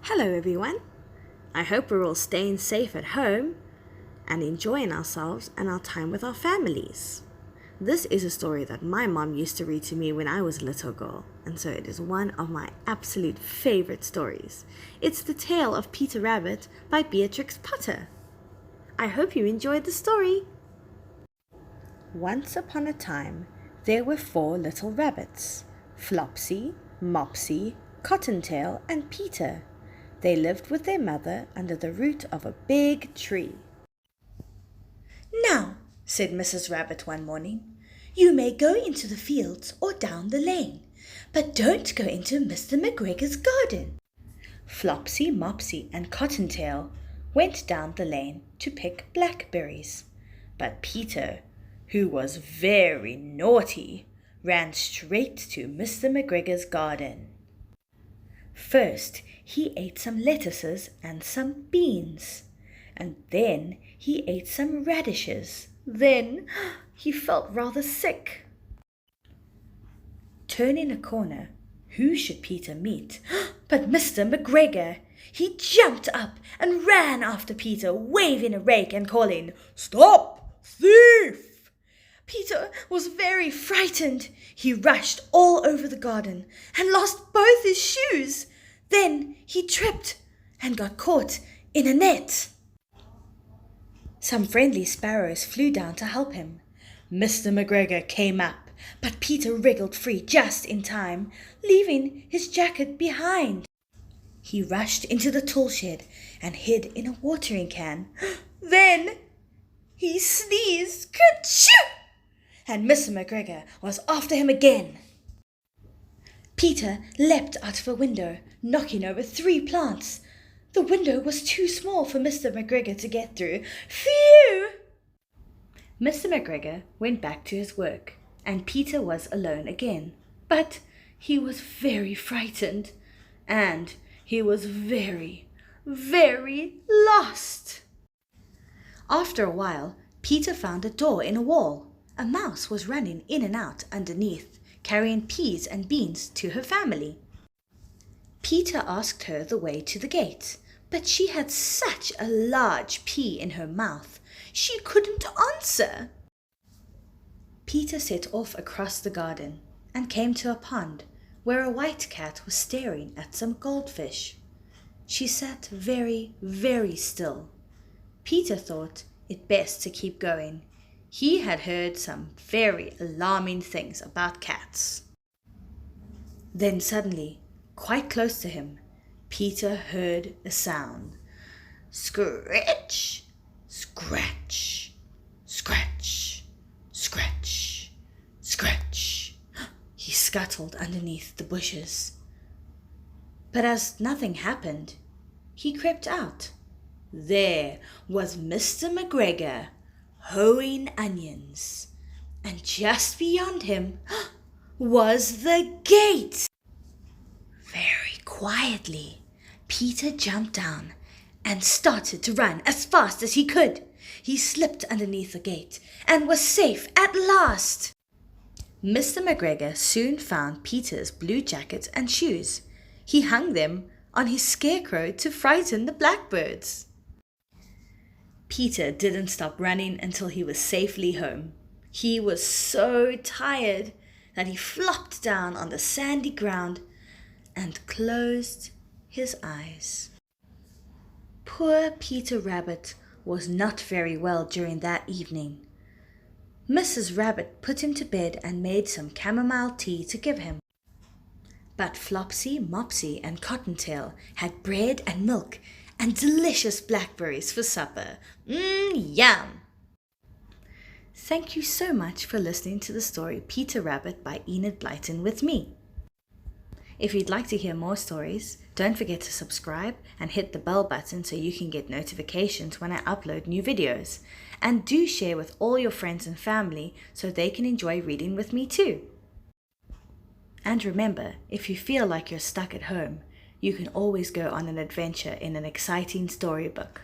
Hello everyone. I hope we're all staying safe at home and enjoying ourselves and our time with our families. This is a story that my mom used to read to me when I was a little girl, and so it is one of my absolute favorite stories. It's The Tale of Peter Rabbit by Beatrix Potter. I hope you enjoyed the story. Once upon a time, there were 4 little rabbits: Flopsy, Mopsy, Cottontail, and Peter. They lived with their mother under the root of a big tree. "Now," said Mrs. Rabbit one morning, "you may go into the fields or down the lane, but don't go into Mr. McGregor's garden." Flopsy, Mopsy, and Cottontail went down the lane to pick blackberries, but Peter, who was very naughty, ran straight to Mr. McGregor's garden. First, he ate some lettuces and some beans, and then he ate some radishes. Then he felt rather sick. Turning a corner, who should Peter meet but Mr. McGregor? He jumped up and ran after Peter, waving a rake and calling, "Stop, thief!" Peter was very frightened. He rushed all over the garden and lost both his shoes. Then he tripped and got caught in a net. Some friendly sparrows flew down to help him. Mr. McGregor came up, but Peter wriggled free just in time, leaving his jacket behind. He rushed into the tool shed and hid in a watering can. Then he sneezed, "Kerchoo!" and Mr. McGregor was after him again. Peter leapt out of a window, knocking over 3 plants. The window was too small for Mr. McGregor to get through. Phew! Mr. McGregor went back to his work, and Peter was alone again. But he was very frightened, and he was very, very lost. After a while, Peter found a door in a wall. A mouse was running in and out underneath, carrying peas and beans to her family. Peter asked her the way to the gate, but she had such a large pea in her mouth, she couldn't answer. Peter set off across the garden and came to a pond where a white cat was staring at some goldfish. She sat very, very still. Peter thought it best to keep going. He had heard some very alarming things about cats. Then suddenly, quite close to him, Peter heard a sound. Scratch, scratch, scratch, scratch, scratch. He scuttled underneath the bushes. But as nothing happened, he crept out. There was Mr. McGregor, hoeing onions, and just beyond him was the gate. Very quietly, Peter jumped down and started to run as fast as he could. He slipped underneath the gate and was safe at last. Mr. McGregor soon found Peter's blue jacket and shoes. He hung them on his scarecrow to frighten the blackbirds. Peter didn't stop running until he was safely home. He was so tired that he flopped down on the sandy ground and closed his eyes. Poor Peter Rabbit was not very well during that evening. Mrs. Rabbit put him to bed and made some chamomile tea to give him. But Flopsy, Mopsy, and Cottontail had bread and milk and delicious blackberries for supper. Yum! Thank you so much for listening to the story Peter Rabbit by Enid Blyton with me. If you'd like to hear more stories, don't forget to subscribe and hit the bell button so you can get notifications when I upload new videos. And do share with all your friends and family so they can enjoy reading with me too. And remember, if you feel like you're stuck at home, you can always go on an adventure in an exciting storybook.